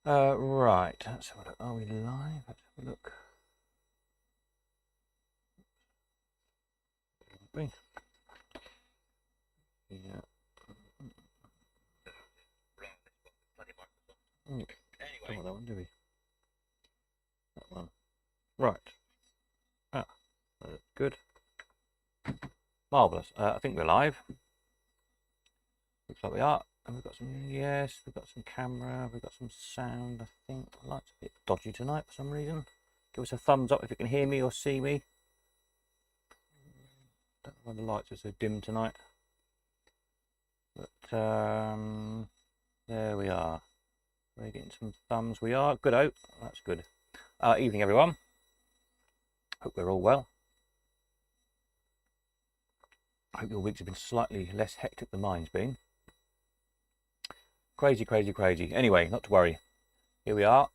Right, let's have a look. Are we live? Let's have a look. Yeah. Don't want that one, do we? That one. Right. Ah, that's good. Marvellous. I think we're live. Looks like we are. And we've got some, yes, we've got some camera, we've got some sound, I think. The light's a bit dodgy tonight for some reason. Give us a thumbs up if you can hear me or see me. Don't know why the lights are so dim tonight. But there we are. We're getting some thumbs. We are. Good out. That's good. Evening, everyone. Hope we're all well. I hope your weeks have been slightly less hectic than mine's been. Crazy, crazy, crazy. Anyway, not to worry. Here we are.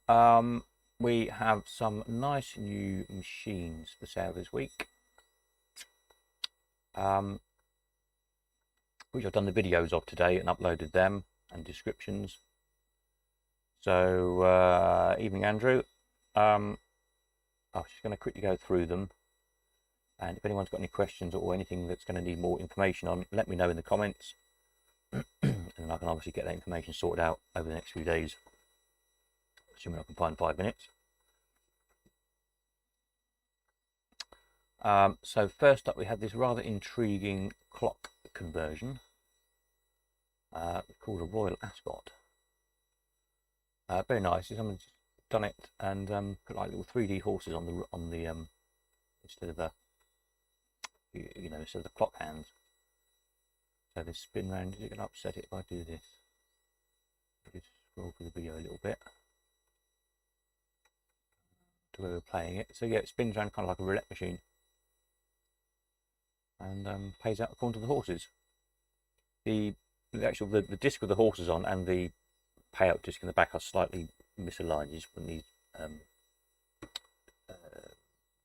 We have some nice new machines for sale this week, which I've done the videos of today and uploaded them and descriptions. So, evening, Andrew. I was just going to quickly go through them. And if anyone's got any questions or anything that's going to need more information on, let me know in the comments. And I can obviously get that information sorted out over the next few days, assuming I can find 5 minutes. So first up, we have this rather intriguing clock conversion called a Royal Ascot. Very nice. Someone's done it and put like little 3D horses on the instead of the instead of the clock hands. So this spin round. Is it going to upset it if I do this? Just scroll through the video a little bit to where we're playing it. So yeah, it spins around kind of like a roulette machine and pays out according to the horses. The disc with the horses on and the payout disc in the back are slightly misaligned. You just put these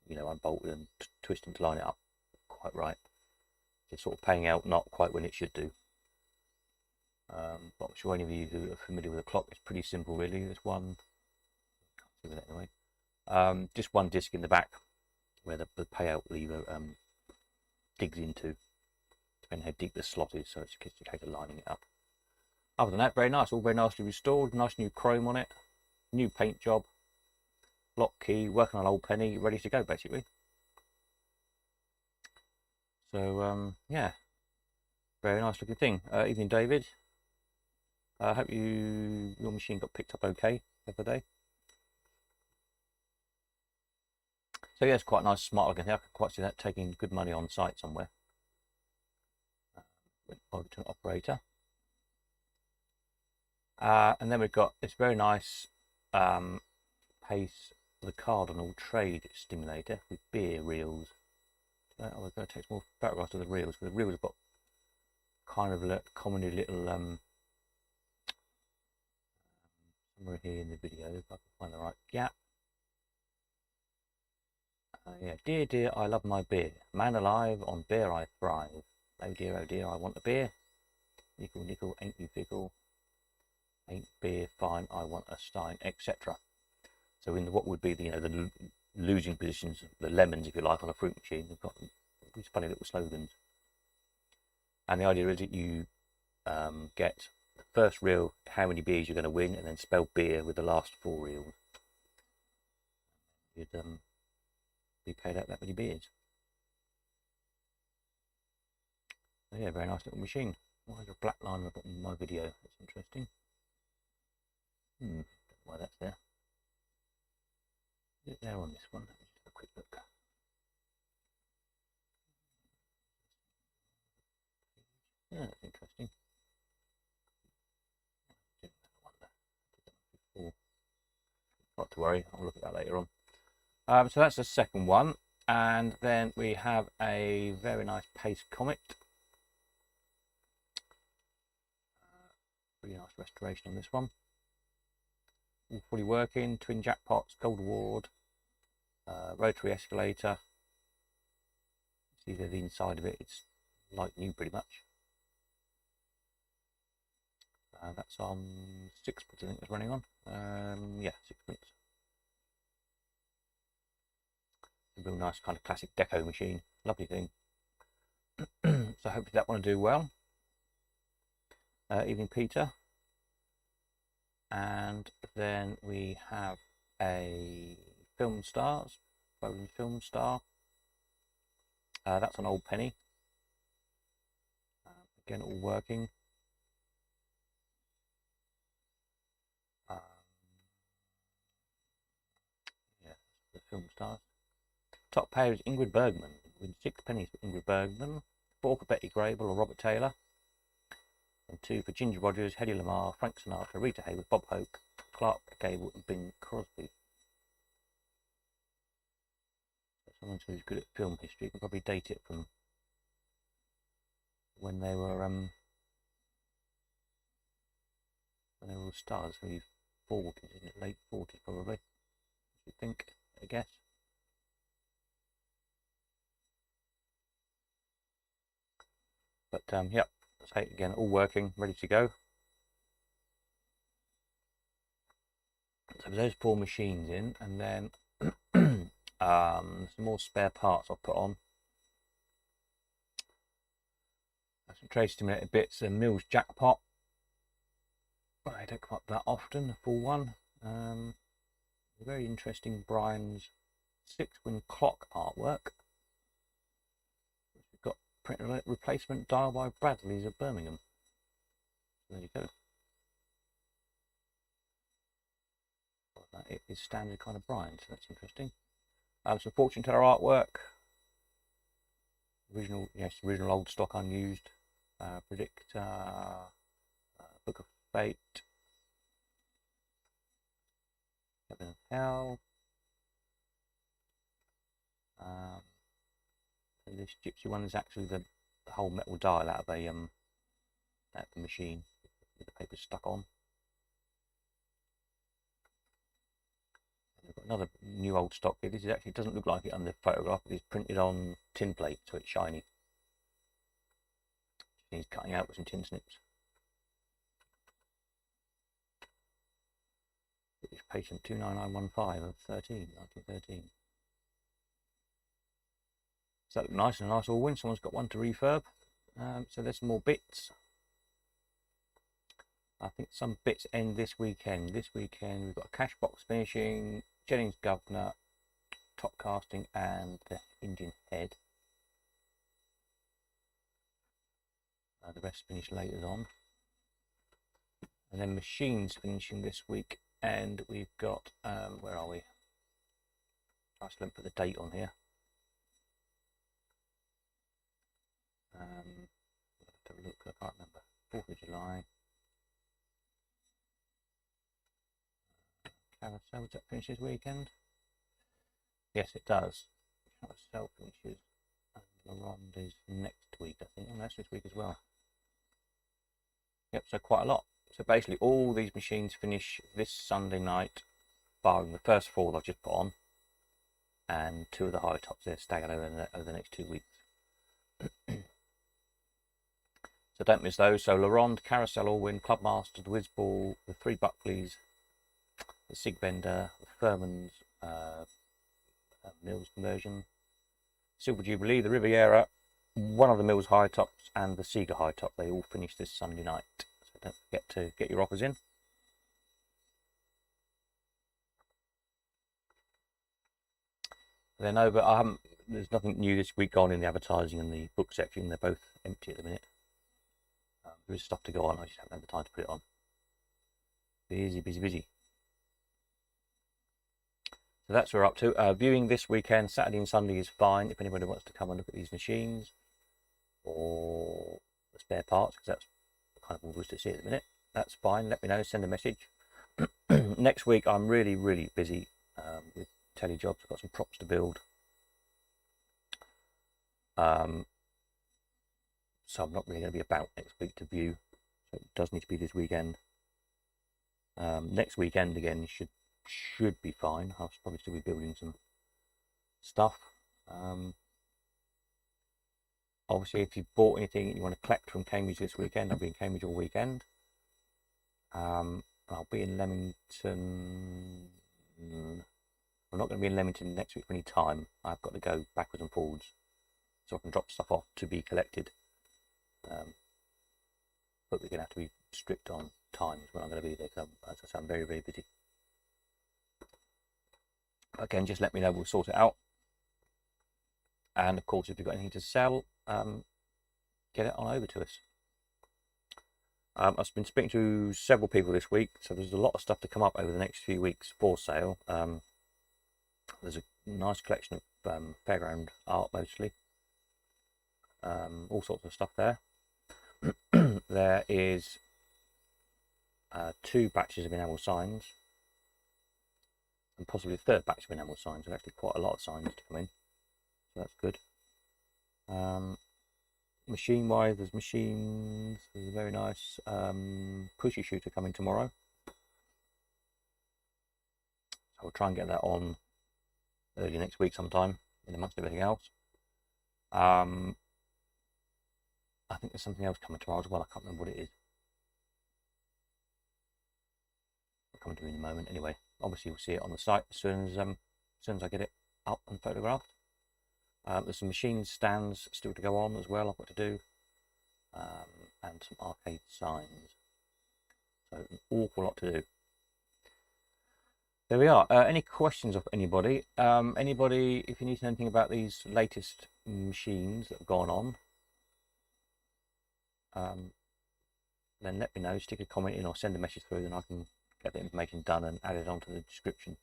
unbolted and twisting to line it up quite right. It's sort of paying out not quite when it should do. But I'm sure any of you who are familiar with a clock, it's pretty simple really. There's one, can't see that anyway. Just one disc in the back where the payout lever digs into, depending how deep the slot is, so it's just a case of lining it up. Other than that, very nice, all very nicely restored, nice new chrome on it, new paint job, lock key, working on old penny, ready to go basically. So yeah, very nice looking thing. Evening, David. I hope your machine got picked up okay the other day. So yeah, it's quite nice, smart looking thing. I could quite see that taking good money on site somewhere. Over to an operator. And then we've got this very nice Pace the Cardinal trade stimulator with beer reels. We're going to take some more photographs of the reels, because the reels have got kind of a commonly little somewhere here in the video, if I can find the right gap. Yeah, dear, dear, I love my beer. Man alive, on beer I thrive. Oh dear, I want a beer. Nickel, nickel, ain't you fickle. Ain't beer fine, I want a stein, etc. So in what would be the losing positions, the lemons, if you like, on a fruit machine, we've got these funny little slogans. And the idea is that you get the first reel, how many beers you're going to win, and then spell beer with the last 4 reels. You'd be paid out that many beers. So yeah, very nice little machine. Why is there a black line at the bottom of my video? That's interesting. Don't know why that's there. Is it there on this one? Let me just have a quick look. Yeah, that's interesting. Not to worry, I'll look at that later on. So that's the second one, and then we have a very nice Pace Comet. Really nice restoration on this one. All fully working, twin jackpots, gold award, rotary escalator. See the inside of it, it's like new pretty much. That's on sixpence, I think it's running on. Yeah, sixpence. A real nice kind of classic deco machine. Lovely thing. So hopefully that one will do well. Evening Peter. And then we have a Film Stars, Bowden Film Star. That's an old penny. Again, all working. Yeah, the Film Stars. Top pair is Ingrid Bergman, with 6 pennies for Ingrid Bergman, 4 for Betty Grable or Robert Taylor, and 2 for Ginger Rogers, Hedy Lamarr, Frank Sinatra, Rita Hayworth, Bob Hope, Clark Gable, and Bing Crosby. So someone who's good at film history can probably date it from when they were stars, maybe 40s, isn't it? Late 40s probably, I should think, I guess. But yeah, say it again, all working, ready to go. So those 4 machines in, and then some more spare parts I'll put on. Some Trace Stimulated Bits, a Mills Jackpot. I don't come up that often, a full one. Very interesting Brian's 6-win clock artwork. We've got print replacement dial by Bradley's of Birmingham. There you go. It is standard kind of Brian, so that's interesting. Some fortune teller artwork. Original, yes, original old stock unused. Predictor, Book of Fate, Heaven and Hell. This gypsy one is actually the whole metal dial out of a at the machine with the paper stuck on. We've got another new old stock here. This is actually, it doesn't look like it on the photograph, but it's printed on tin plate, so it's shiny. Just needs cutting out with some tin snips. British Patent 29915 of 1913. So that looks nice and a nice all-win. Someone's got one to refurb. So there's some more bits. I think some bits end this weekend. This weekend we've got a cash box finishing, Jennings Governor, top casting, and the Indian Head. The rest finish later on. And then machines finishing this week, and we've got, where are we? I just put the date on here. Have to look, I can't remember. 4th of July. Carousel, does that finish this weekend? Yes, it does. Carousel finishes, and LaRonde is next week, I think. Oh, that's this week as well. Yep, so quite a lot. So basically all these machines finish this Sunday night, barring the first 4 that I've just put on, and 2 of the high tops there staggered over the next 2 weeks. So don't miss those. So LaRonde, Carousel all-win, Clubmaster, the Whizball, the 3 Buckleys, the Sigbender, the Furman's Mills conversion, Silver Jubilee, the Riviera, one of the Mills high tops, and the Seeger high top. They all finish this Sunday night. So don't forget to get your offers in. Then over, there's nothing new this week on in the advertising and the book section. They're both empty at the minute. There is stuff to go on. I just haven't had the time to put it on. Busy, busy, busy. So that's what we're up to. Viewing this weekend, Saturday and Sunday is fine. If anybody wants to come and look at these machines or the spare parts, because that's kind of all there is to see at the minute, that's fine. Let me know. Send a message. Next week, I'm really, really busy with telly jobs. I've got some props to build. So I'm not really going to be about next week to view. So it does need to be this weekend. Next weekend again should be fine. I'll probably still be building some stuff. Obviously, if you've bought anything and you want to collect from Cambridge this weekend, I'll be in Cambridge all weekend. I'll be in Leamington. I'm not going to be in Leamington next week for any time. I've got to go backwards and forwards so I can drop stuff off to be collected. But we're going to have to be strict on times when I'm going to be there, because as I say, I'm very, very busy. Again, just let me know, we'll sort it out. And of course, if you've got anything to sell, get it on over to us. I've been speaking to several people this week, so there's a lot of stuff to come up over the next few weeks for sale. There's a nice collection of fairground art, mostly. All sorts of stuff there. There is 2 batches of enamel signs, and possibly a 3rd batch of enamel signs. There's actually quite a lot of signs to come in, so that's good. Machine wise, there's machines. There's a very nice pushy shooter coming tomorrow, so we'll try and get that on early next week sometime, in amongst everything else. I think there's something else coming tomorrow as well. I can't remember what it is. I'll come to it in a moment. Anyway, obviously you'll see it on the site as soon as I get it up and photographed. There's some machine stands still to go on as well. I've got to do, and some arcade signs. So an awful lot to do. There we are. Any questions of anybody? Anybody, if you need to know anything about these latest machines that have gone on, then let me know. Stick a comment in or send a message through, then I can get the information done and add it onto the description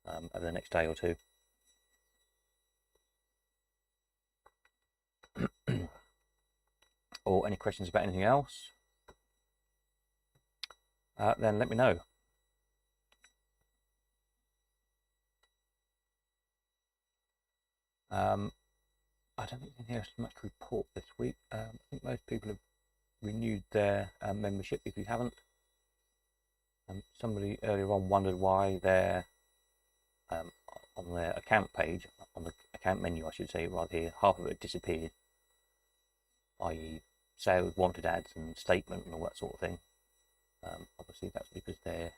over the next day or two. Or any questions about anything else, then let me know. I don't think there's much to report this week. I think most people have renewed their membership. If you haven't, somebody earlier on wondered why they're on their account page, on the account menu I should say, right here, half of it disappeared, i.e. sales, wanted ads and statement and all that sort of thing. Obviously that's because they'd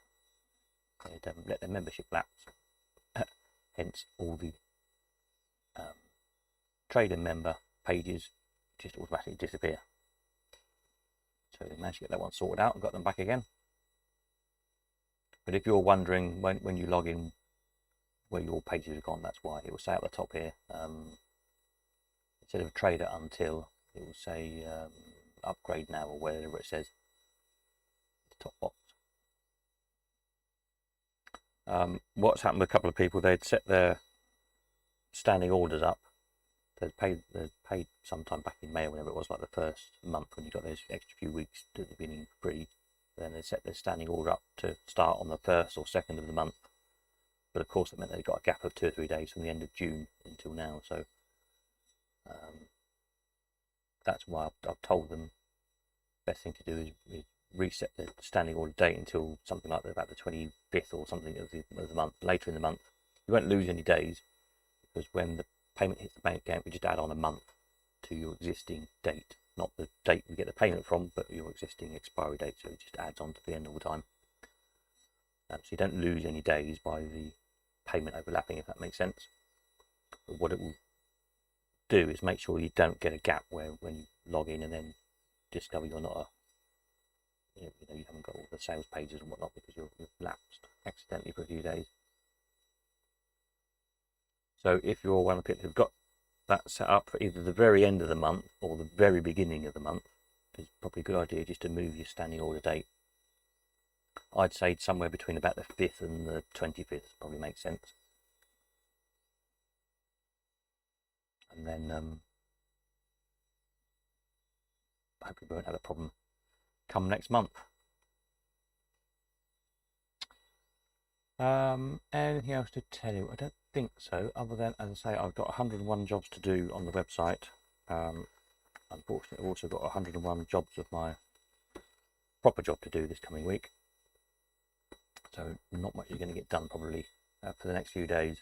let their membership lapse. Hence all the trader member pages just automatically disappear. So they managed to get that one sorted out and got them back again. But if you're wondering when you log in where your pages have gone, that's why. It will say at the top here, instead of trader until, it will say upgrade now or whatever it says, the top box. What's happened with a couple of people, they'd set their standing orders up. They'd paid sometime back in May or whenever it was, like the first month when you got those extra few weeks at the beginning free. Then they set their standing order up to start on the 1st or 2nd of the month. But of course that meant they got a gap of 2 or 3 days from the end of June until now. So that's why I've told them the best thing to do is reset the standing order date until something like about the 25th or something of the month, later in the month. You won't lose any days, because when the payment hits the bank account, we just add on a month to your existing date, not the date we get the payment from, but your existing expiry date. So it just adds on to the end all the time. So you don't lose any days by the payment overlapping, if that makes sense. But what it will do is make sure you don't get a gap where when you log in and then discover you're not you haven't got all the sales pages and whatnot because you've lapsed accidentally for a few days. So if you're one of the people who've got that set up for either the very end of the month or the very beginning of the month, it's probably a good idea just to move your standing order date. I'd say somewhere between about the 5th and the 25th probably makes sense. And then hopefully we won't have a problem come next month. Anything else to tell you? I don't think so, other than, as I say, I've got 101 jobs to do on the website. Unfortunately, I've also got 101 jobs of my proper job to do this coming week. So not much is going to get done probably for the next few days.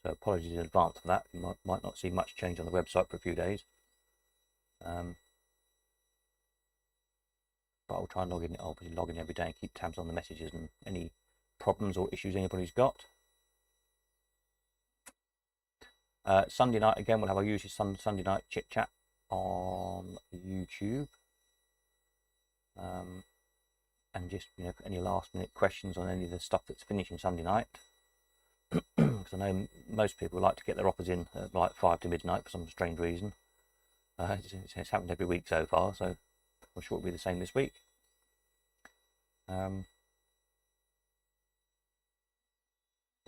So apologies in advance for that. You might not see much change on the website for a few days. but I'll try and obviously log in every day and keep tabs on the messages and any problems or issues anybody's got. Sunday night again, we'll have our usual Sunday night chit chat on YouTube, and just any last minute questions on any of the stuff that's finishing Sunday night, because I know most people like to get their offers in at like 5 to midnight for some strange reason. It's happened every week so far, so I'm sure it'll be the same this week.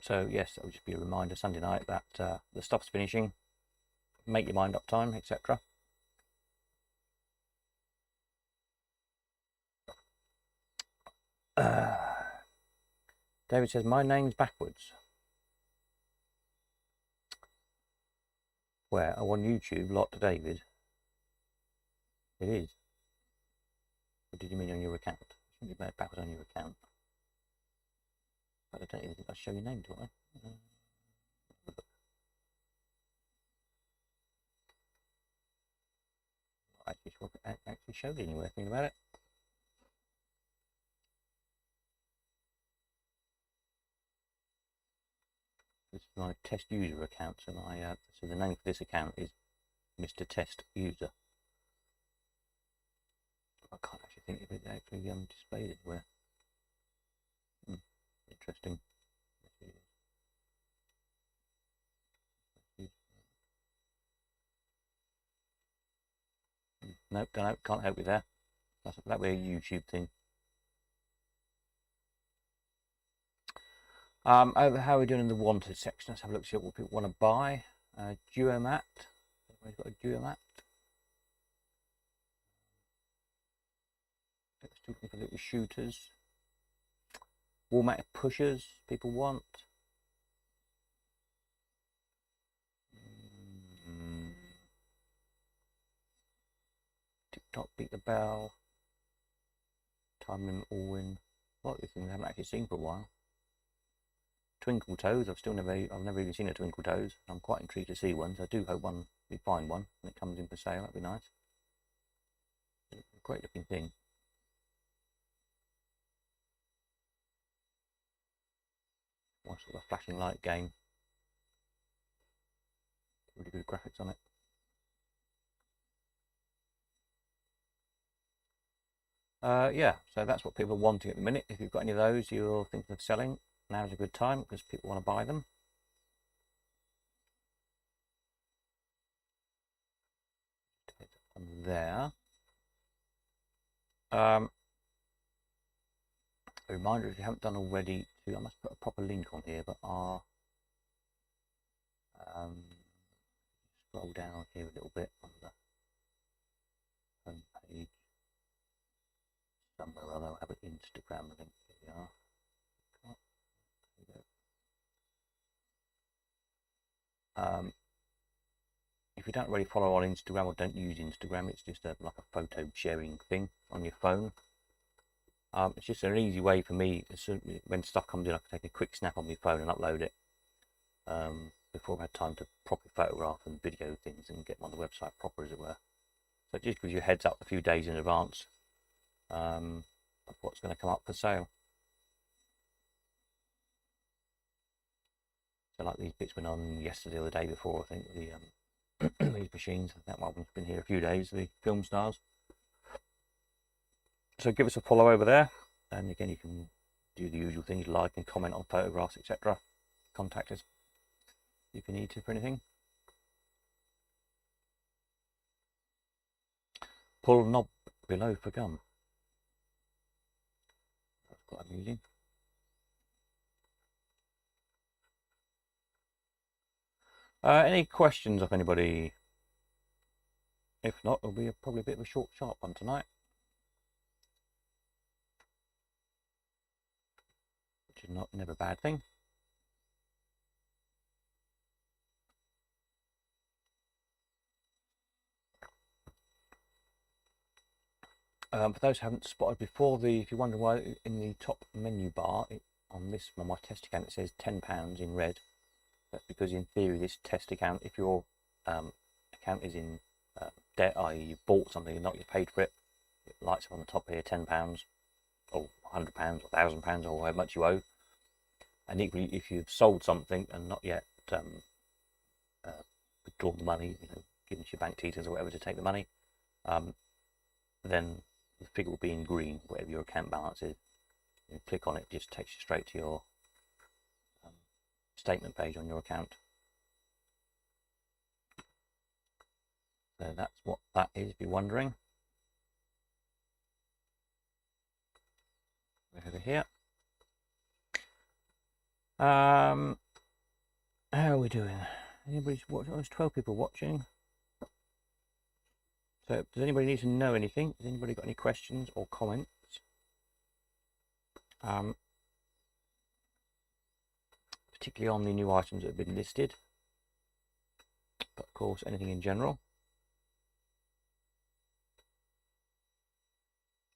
So yes, that would just be a reminder Sunday night that the stuff's finishing, make your mind up time, etc. David says, my name's backwards. Where? Oh, on YouTube, Lot to David. It is. What did you mean on your account? It shouldn't be backwards on your account. I don't even think I show your name, do I? Actually showed it anywhere, think about it. This is my test user account, so so the name for this account is Mr. Test User. I can't actually think if it actually displayed it where. Interesting. Nope, can't help you there. That'll be a YouTube thing. How are we doing in the wanted section? Let's have a look, see what people want to buy. Duomat. Everybody's got a Duomat. Let's do for little shooters. Wallmat pushers people want. TikTok beat the bell. Time limit all-in. A lot of these things I haven't actually seen for a while. Twinkle toes. I've never even seen a twinkle toes. I'm quite intrigued to see one. So I do hope we find one when it comes in for sale. That'd be nice. Great looking thing. One sort of a flashing light game. Really good graphics on it. Yeah, so that's what people are wanting at the minute. If you've got any of those you're thinking of selling, now's a good time because people want to buy them. There. A reminder, if you haven't done already, I must put a proper link on here, but scroll down here a little bit on the home page. Somewhere or other, I'll have an Instagram link. Here we are. If you don't really follow on Instagram or don't use Instagram, it's just like a photo sharing thing on your phone. It's just an easy way for me, when stuff comes in, I can take a quick snap on my phone and upload it before I've had time to properly photograph and video things and get them on the website proper, as it were. So it just gives you a heads up a few days in advance of what's going to come up for sale. So like these bits went on yesterday or the day before, I think, the these machines. That one's been here a few days, the Film Stars. So give us a follow over there, and again you can do the usual things, like and comment on photographs, etc. Contact us if you need to for anything. Pull knob below for gum. That's quite amusing. Any questions of anybody? If not, it'll be probably a bit of a short, sharp one tonight. Which is never a bad thing. For those who haven't spotted before, if you wonder why in the top menu bar on my test account it says £10 in red, that's because in theory this test account, if your account is in debt, i.e. you bought something and not you paid for it, it lights up on the top here, £10 or £100 or £1,000 or however much you owe. And equally, if you've sold something and not yet withdrawn the money, given us your bank details or whatever to take the money, then the figure will be in green, whatever your account balance is. You click on it, it just takes you straight to your statement page on your account. So that's what that is, if you're wondering. We're over here. How are we doing? Anybody's watching? There's 12 people watching. So does anybody need to know anything? Has anybody got any questions or comments? Particularly on the new items that have been listed, but of course anything in general.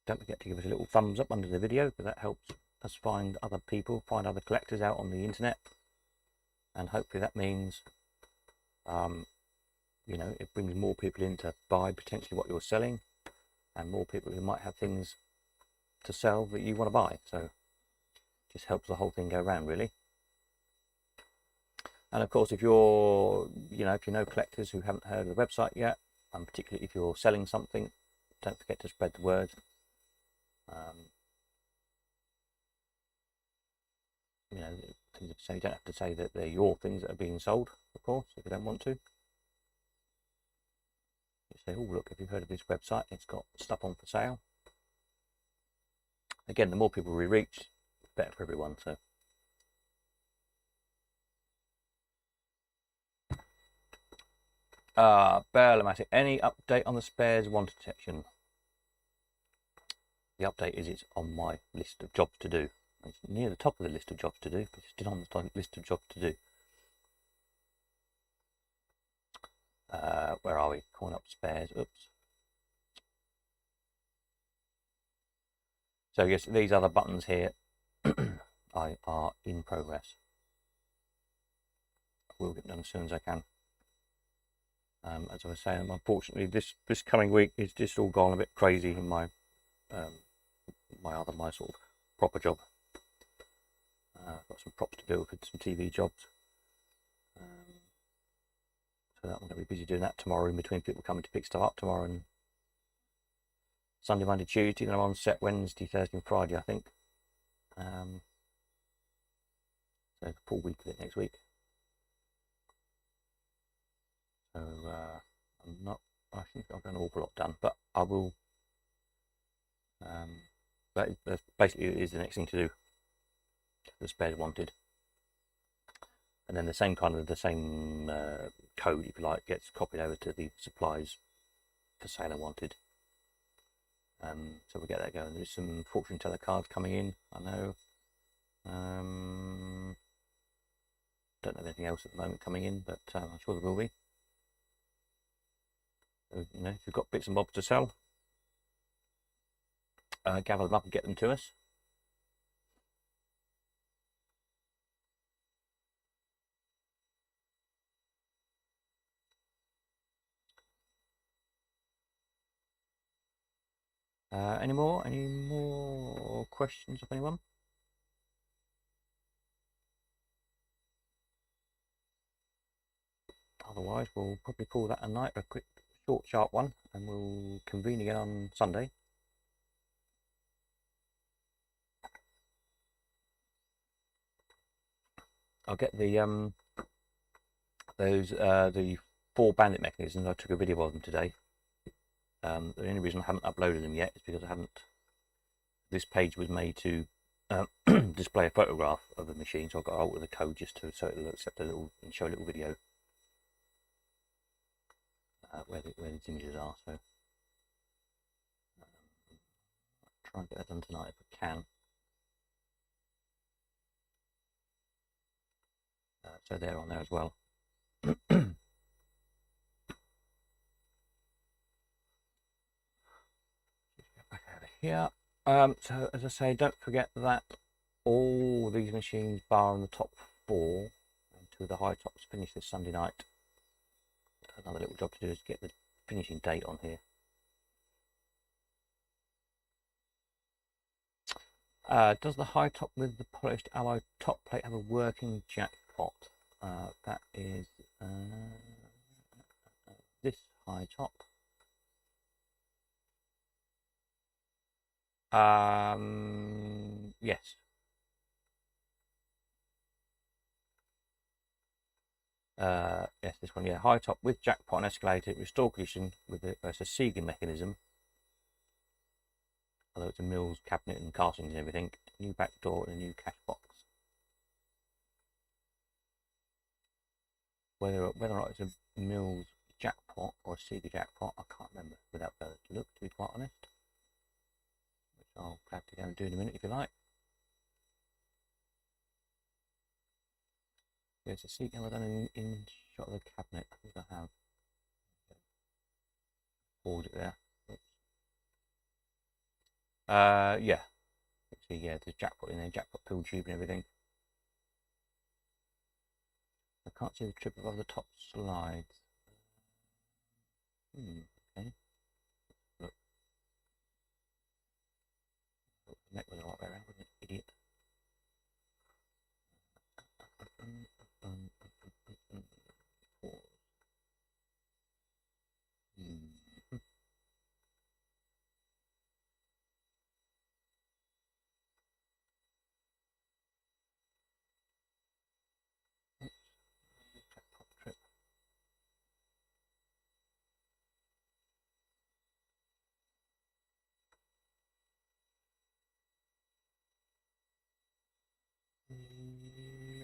Don't forget to give us a little thumbs up under the video, because that helps us find other people, find other collectors out on the internet, and hopefully that means it brings more people in to buy potentially what you're selling, and more people who might have things to sell that you want to buy. So just helps the whole thing go around, really. And of course, if you're if you know collectors who haven't heard of the website yet, and particularly if you're selling something, don't forget to spread the word. So you don't have to say that they're your things that are being sold, of course, if you don't want to. You say, oh look, if you've heard of this website, it's got stuff on for sale. Again, the more people we reach, the better for everyone. So Burlamatic, any update on the spares one detection? The update is it's on my list of jobs to do. It's near the top of the list of jobs to do, but it's still on the list of jobs to do. Where are we? Calling up spares. Oops. So yes, these other buttons here are in progress. I will get them done as soon as I can. As I was saying, unfortunately, this coming week is just all gone a bit crazy in my my sort of proper job. I've got some props to build for some TV jobs. So that I'm going to be busy doing that tomorrow, in between people coming to pick stuff up tomorrow and Sunday, Monday, Tuesday. Then I'm on set Wednesday, Thursday and Friday, I think. So a full week of it next week. So I think I've got an awful lot done, but I will. That basically is the next thing to do. The spares wanted, and then the same code, if you like, gets copied over to the supplies for sale and wanted. So we get that going. There's some fortune teller cards coming in, I know. Don't know anything else at the moment coming in, but I'm sure there will be. So, if you've got bits and bobs to sell, gather them up and get them to us. Any more questions of anyone? Otherwise, we'll probably call that a night, a quick, short, sharp one, and we'll convene again on Sunday. I'll get the the 4 bandit mechanisms. I took a video of them today. The only reason I haven't uploaded them yet is because I haven't. This page was made to display a photograph of the machine, so I've got to alter the code just to so it'll accept a little and show a little video where these images are. So I'll try and get that done tonight if I can. So they're on there as well. Back over here. So as I say, don't forget that all these machines, bar on the top 4, and 2 of the high tops, finish this Sunday night. Another little job to do is get the finishing date on here. Does the high top with the polished alloy top plate have a working jackpot? That is this high top. Yes. Yes, this one, yeah. High top with jackpot and escalator, restore condition with it's a Seeger mechanism. Although it's a Mills cabinet and castings and everything. New back door and a new cash box. Whether or not it's a Mills jackpot or a Seeger jackpot, I can't remember without further look, to be quite honest. Which I'll have to go and do in a minute if you like. There's a Seeger. Have I done in shot of the cabinet? I think I have. Forward it there. Yeah. See, yeah, there's jackpot in there, jackpot pill tube and everything. I can't see the trip above the top slides. Okay. Look. The neck was the right way around, wasn't it? Idiot.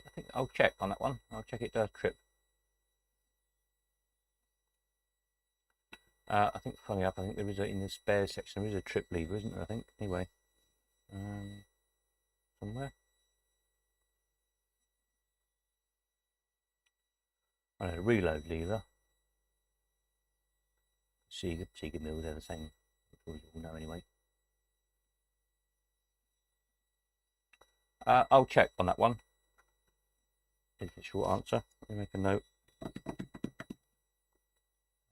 I think I'll check on that one. I'll check it does trip. I think, funny enough, I think there is in the spare section, there is a trip lever, isn't there? I think, anyway. Somewhere. I know, reload lever. Seeger Mills, they're the same, which we all know anyway. I'll check on that one. It's a short answer. Let me make a note.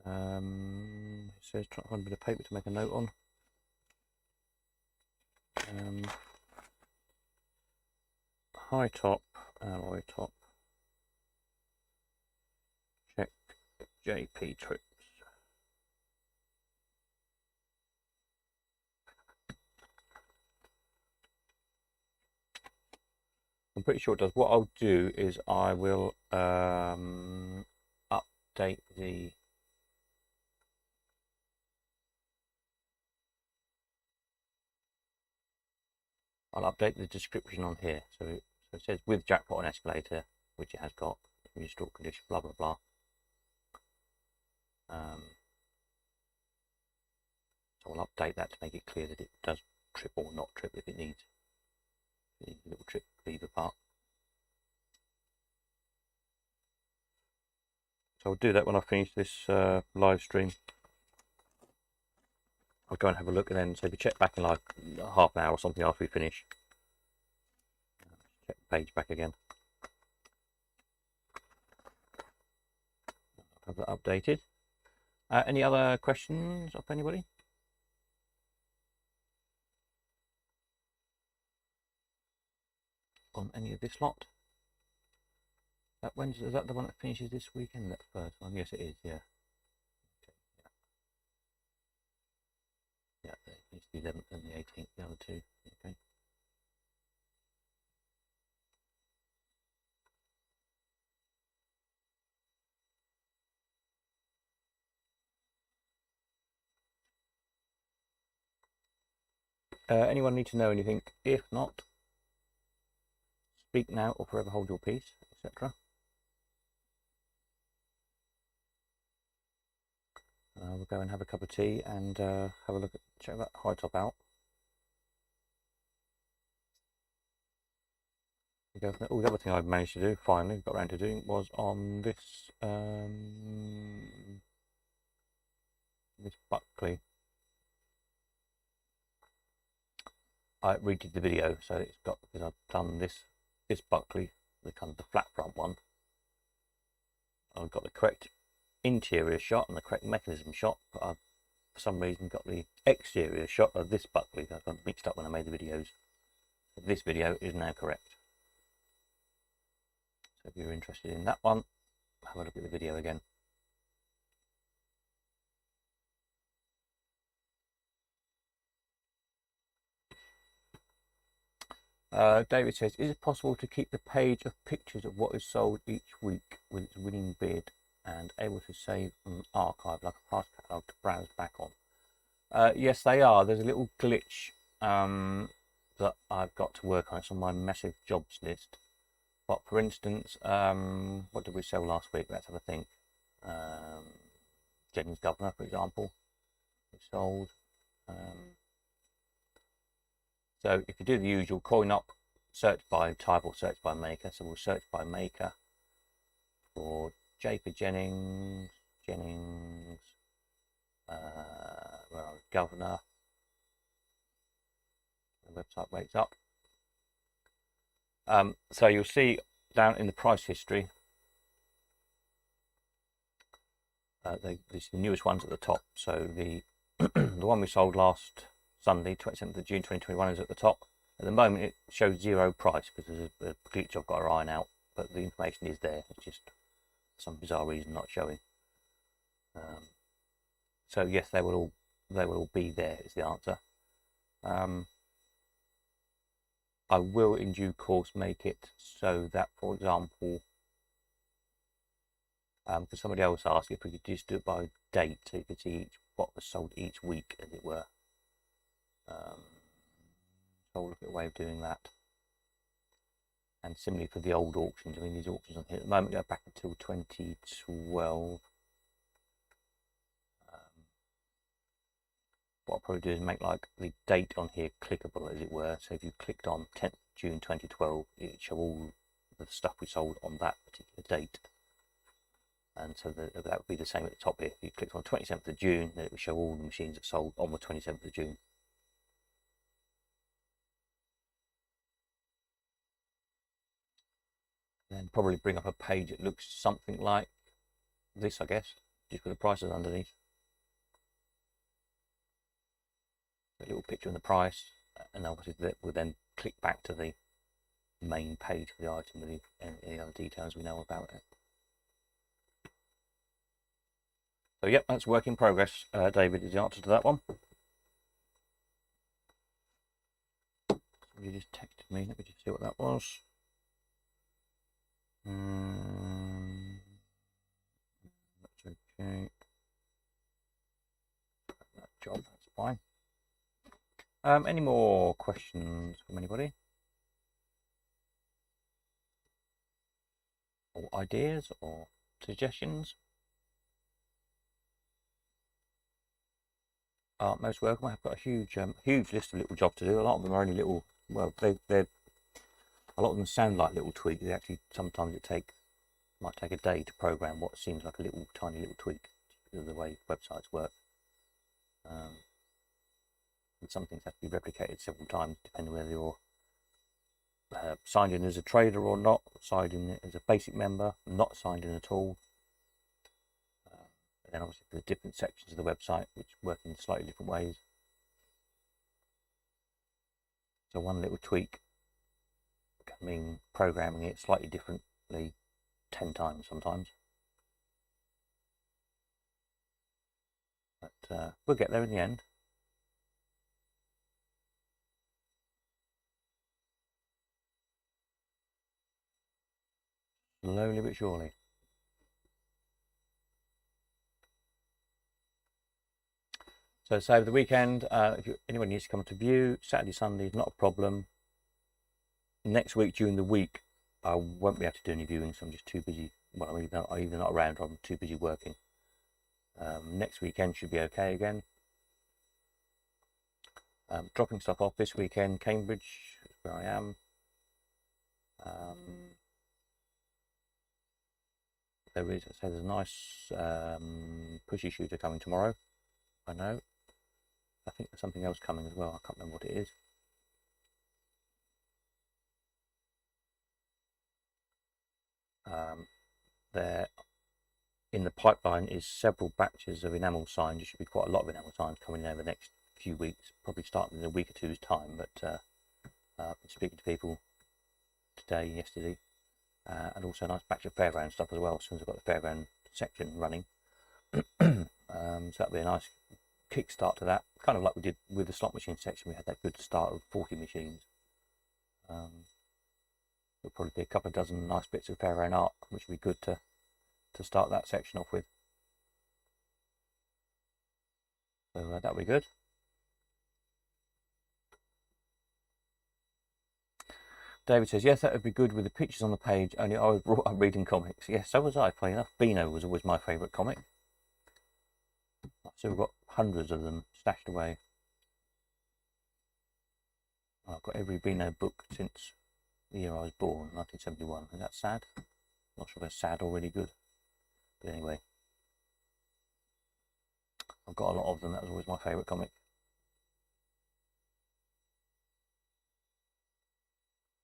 It says try to find a bit of paper to make a note on. High top, alloy top. Check JP trips. I'm pretty sure it does. What I'll do is I will update the description on here. So it says with jackpot and escalator, which it has got, restore condition, blah blah blah. So I'll update that to make it clear that it does trip or not trip if it needs a little trip lever part. So I'll do that when I finish this live stream. I'll go and have a look, and then so if you check back in like half an hour or something after we finish. Check the page back again. Have that updated. Any other questions of anybody? On any of this lot? That Wednesday, is that the one that finishes this weekend? That first one? Yes, it is. Yeah. Yeah, it's the 11th and the 18th, the other two. Okay. Anyone need to know anything? If not, speak now or forever hold your peace, etc. We'll go and have a cup of tea and have a look at, check that high top out. Oh, the other thing I've managed to do, finally got around to doing, was on this this Buckley. I redid the video, so it's got, because I've done this Buckley, the kind of the flat front one. I've got the correct interior shot and the correct mechanism shot, but I've for some reason got the exterior shot of this Buckley that I got mixed up when I made the videos. this video is now correct. So if you're interested in that one, have a look at the video again. David says, is it possible to keep the page of pictures of what is sold each week with its winning bid and able to save an archive like a past catalogue to browse back on? Yes, they are. There's a little glitch that I've got to work on. It's on my massive jobs list. But for instance, what did we sell last week? Let's have a think. Jennings Governor, for example, we sold. So if you do the usual coin up, search by type or search by maker. So we'll search by maker for J for Jennings, where are we? Governor. The website wakes up. So you'll see down in the price history, these are the newest ones at the top. So the the one we sold last Sunday, 27th of June 2021, is at the top. At the moment it shows 0 price because there's a glitch I've got to iron out, but the information is there. It's just some bizarre reason not showing. So yes, they will all be there is the answer. I will in due course make it so that, for example, because somebody else asked if we could just do it by date, so you could see what was sold each week, as it were. So I'll look at a way of doing that. And similarly for the old auctions, I mean, these auctions on here at the moment go back until 2012. What I'll probably do is make like the date on here clickable, as it were. So if you clicked on 10th June 2012, it show all the stuff we sold on that particular date. And so that would be the same at the top here. If you clicked on 27th of June, then it would show all the machines that sold on the 27th of June. Then probably bring up a page that looks something like this, I guess, just with the prices underneath. A little picture of the price, and obviously that will then click back to the main page for the item with any other details we know about it. So yep, that's work in progress. David is the answer to that one. You just texted me. Let me just see what that was. That's okay. That job, that's fine. Any more questions from anybody? Or ideas or suggestions? Most welcome. I've got a huge list of little jobs to do. A lot of them are only little. Well, they're a lot of them sound like little tweaks. They actually sometimes might take a day to program what seems like a tiny little tweak because of the way websites work. And some things have to be replicated several times depending whether you're signed in as a trader or not, signed in as a basic member, not signed in at all. And then obviously there's different sections of the website which work in slightly different ways. So one little tweak can mean programming it slightly differently 10 times sometimes. But we'll get there in the end. Slowly but surely. So over the weekend, if anyone needs to come to view, Saturday, Sunday is not a problem. Next week, during the week, I won't be able to do any viewing, so I'm just too busy. Well, I'm either not around or I'm too busy working. Next weekend should be okay again. Dropping stuff off this weekend, Cambridge, where I am. There's a nice pushy shooter coming tomorrow. I know. I think there's something else coming as well. I can't remember what it is. There in the pipeline is several batches of enamel signs. There should be quite a lot of enamel signs coming in over the next few weeks, probably starting in a week or two's time, but Been speaking to people today, yesterday, and also a nice batch of fairground stuff as well. As soon as I've got the fairground section running, so that'll be a nice kickstart to that. Kind of like we did with the slot machine section. We had that good start of 40 machines. There'll probably be a couple of dozen nice bits of fairground art, which would be good to start that section off with. So that'll be good. David says, yes, that would be good with the pictures on the page, only I was brought up reading comics. Yes, so was I, funny enough. Beano was always my favourite comic. I've still got hundreds of them stashed away. I've got every Beano book since the year I was born, 1971. Is that sad? Not sure if it's sad or really good. But anyway, I've got a lot of them. That was always my favourite comic.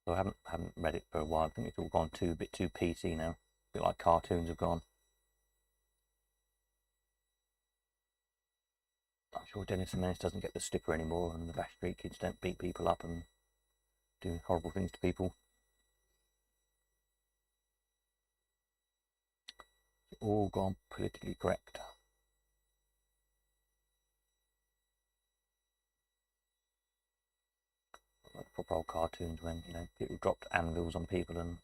So I haven't read it for a while. I think it's all gone a bit too PC now. A bit like cartoons have gone. I'm sure Dennis the Menace doesn't get the sticker anymore, and the Bash Street Kids don't beat people up and do horrible things to people. It's all gone politically correct. Like proper old cartoons when, you know, people dropped anvils on people and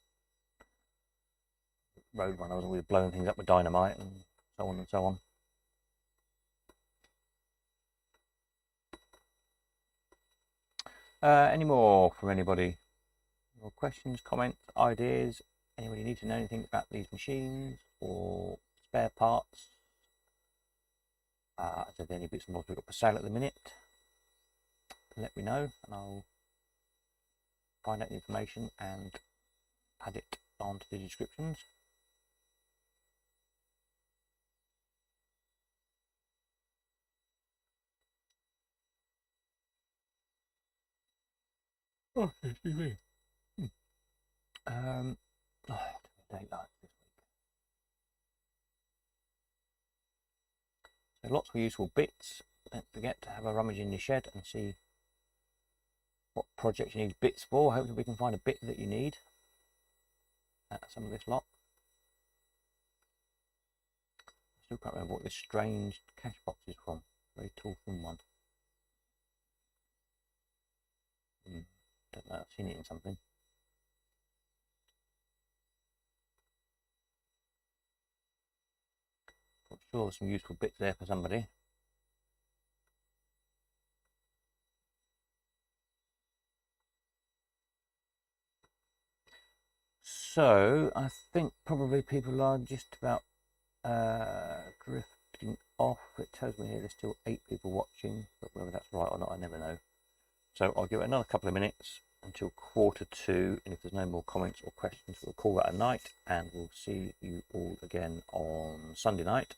Roadrunner was always blowing things up with dynamite and so on and so on. Any more from anybody? More questions, comments, ideas? Anybody need to know anything about these machines or spare parts? If there's any bits and bobs we've got for sale at the minute, let me know and I'll find out the information and add it onto the descriptions. Oh, excuse me. Date like this week. So lots of useful bits. Don't forget to have a rummage in your shed and see what projects you need bits for. Hopefully we can find a bit that you need at some of this lot. I still can't remember what this strange cash box is from. Very tall thin one. Don't know, I've seen it in something. I'm sure there's some useful bits there for somebody. So I think probably people are just about drifting off. It tells me here there's still 8 people watching, but whether that's right or not, I never know. So I'll give it another couple of minutes until 1:45, and if there's no more comments or questions, we'll call that a night, and we'll see you all again on Sunday night.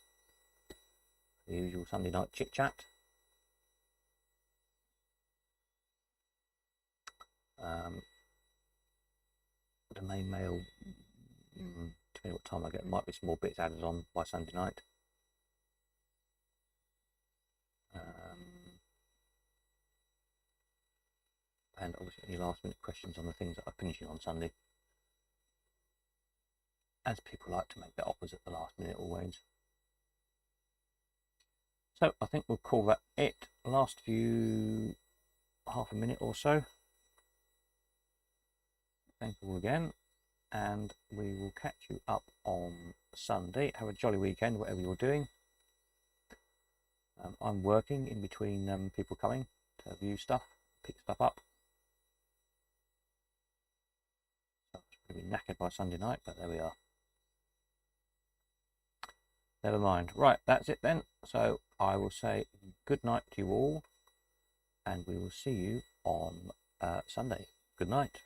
The usual Sunday night chit chat. The main mail, depending what time I get, might be some more bits added on by Sunday night. And obviously any last minute questions on the things that I'm finishing on Sunday, as people like to make their offers at the last minute always. So I think we'll call that it. Last few half a minute or so. Thank you all again, and we will catch you up on Sunday. Have a jolly weekend, whatever you're doing. I'm working in between people coming to view stuff, pick stuff up. So I'll be knackered by Sunday night, but there we are. Never mind. Right, that's it then. So I will say good night to you all, and we will see you on Sunday. Good night.